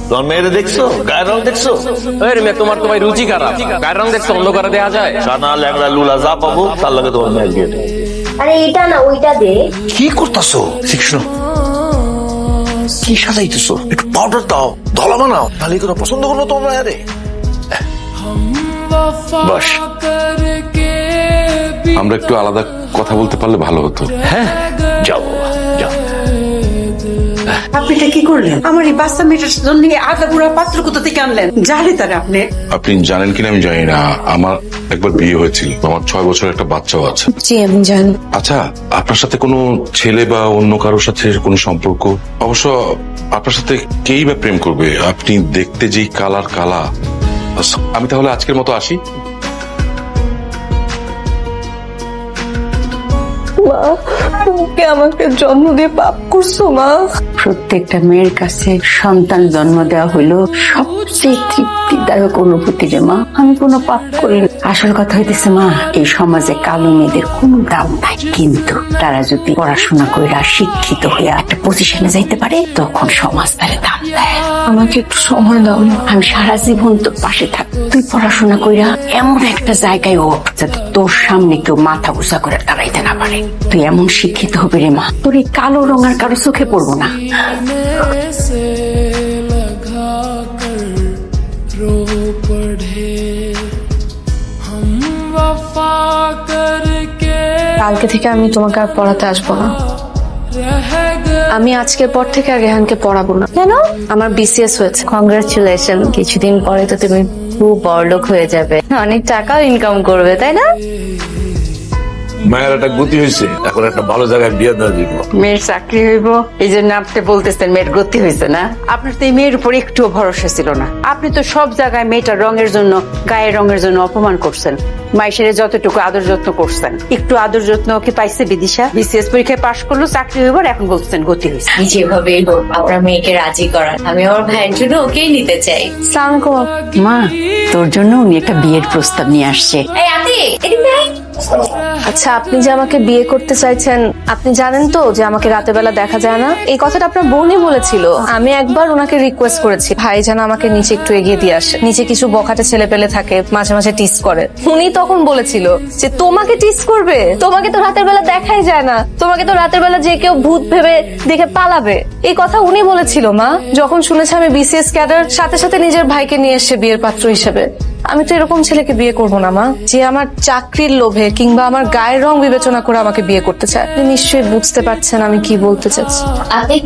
তোমার মেয়েরে দেখছো, গায়ের রং দেখছো? তোমার তো ভাই রুচি খারাপ, গায়ের রং দেখছো অন্য করে দেওয়া যায়? সানা ল্যাংড়া লুলা যা পাবো তার লাগে তোমার মেয়ের বিয়ে দেবো। আরে এটা না ওইটা দে। কি করতেছো? কৃষ্ণ কি সাজাইতেছো? একটু পাউডার দাও, ধলা বানাও, তাহলে কোনো পছন্দ করলো তোমার মায়ারে। বাস আমরা একটু আলাদা কথা বলতে পারলে ভালো হতো। হ্যাঁ যাও বাবা যাও। আপনি এটা কি করলেন? আমার এই বাচ্চা মেয়েটার জন্য আধা বুড়া পাত্র কোথা থেকে আনলেন? জানে তারা আপনি? আপনি জানেন কিনা আমি জানি না, আমার একবার বিয়ে হয়েছিল, আমার 6 বছরের একটা বাচ্চাও আছে। জি আমি জানি। আচ্ছা, আপনার সাথে কোনো ছেলে বা অন্য কারোর সাথে কোনো সম্পর্ক? অবশ্য আপনার সাথে কেই বা প্রেম করবে, আপনি দেখতে যেই কালা। আমি তাহলে আজকের মতো আসি। মা, তুমি আমাকে জন্ম দিয়ে পাপ করছো মা। প্রত্যেকটা মেয়ের কাছে সন্তান জন্ম দেওয়া হলো সবচেয়ে তৃপ্তিদায়ক অনুভূতি রে মা। আমি কোনো পাপ করিনি। আসল কথা হইতেছে মা, এই সমাজে কালো মেয়েদের কোনো দাম নাই, কিন্তু তারা যদি পড়াশোনা কইরা শিক্ষিত হইয়া একটা পজিশনে যাইতে পারে তখন সমাজ তারে দাম দেয়। আমাকে একটু সময় দাও না। আমি সারা জীবন তোর পাশে থাক। তুই পড়াশোনা কইরা এমন একটা জায়গায় ওঠ যাতে তোর সামনে কেউ মাথা উঁচা করে দাঁড়াইতে না পারে। তুই এমন শিক্ষিত হবি রে মা, তোর এই কালো রং আর কারো চোখে পড়বো না। কালকে থেকে আমি তোমাকে আর পড়াতে আসবো না। আমি আজকের পর থেকে আর রেহানকে পড়াবো না। কেন? আমার বিসিএস হয়েছে। কংগ্রাচুলেশন। কিছুদিন পরে তো তুমি খুব বড়লোক হয়ে যাবে, অনেক টাকাও ইনকাম করবে, তাই না? মায়ের একটা গতি হয়েছে, এখন একটা ভালো জায়গায় বিয়ে দেওয়া দিব। মেয়ের চাকরি হইব এই জন্য আপনি বলতেছেন মেয়ের গতি হয়েছে না? আপনার তো এই মেয়ের উপর একটুও ভরসা ছিল না। আপনি তো সব জায়গায় মেয়েটার রঙের জন্য, গায়ের রঙের জন্য অপমান করছেন। মাইশের যতটুকু আদর যত্ন করছেন, একটু আদর যত্ন কি পাইছে বিদিশা? বিসিএস পরীক্ষায় পাশ করলো, চাকরি হইব, এখন বলতেছেন গতি হয়েছে। যেভাবেই হোক আপনার মেয়েকে রাজি করান। আমি আমার ভাইয়ের জন্য ওকেই নিতে চাই। মা, তোর জন্য উনি একটা বিয়ের প্রস্তাব নিয়ে আসছে। এই আতি, এদিকে আয়। আচ্ছা, আপনি যে আমাকে বিয়ে করতে চাইছেন, আপনি জানেন তো যে আমাকে রাতের বেলা দেখা যায় না? এই কথাটা আপনার বোনই বলেছিল। আমি একবার ওনাকে রিকোয়েস্ট করেছি ভাই যেন আমাকে নিচে একটু এগিয়ে দিয়ে আসে। নিচে কিছু বখাটে ছেলে পেলে থাকে, মাঝে মাঝে টিস করে। উনি তখন বলেছিল যে তোমাকে টিস করবে? তোমাকে তো রাতের বেলা দেখাই যায় না, তোমাকে তো রাতের বেলা যে কেউ ভূত ভেবে দেখে পালাবে। এই কথা উনি বলেছিল মা। যখন শুনেছে আমি বিসিএস ক্যাডার, সাথে সাথে নিজের ভাইকে নিয়ে এসে বিয়ের পাত্র হিসেবে। আমি তো এরকম ছেলেকে বিয়ে করবো না মা, যে আমার চাকরির লোভে কিংবা আমার গায়ের রং বিবেচনা করে আমাকে বিয়ে করতে চায়। আপনি নিশ্চয়ই বুঝতে পারছেন আমি কি বলতে চাচ্ছি। আপনি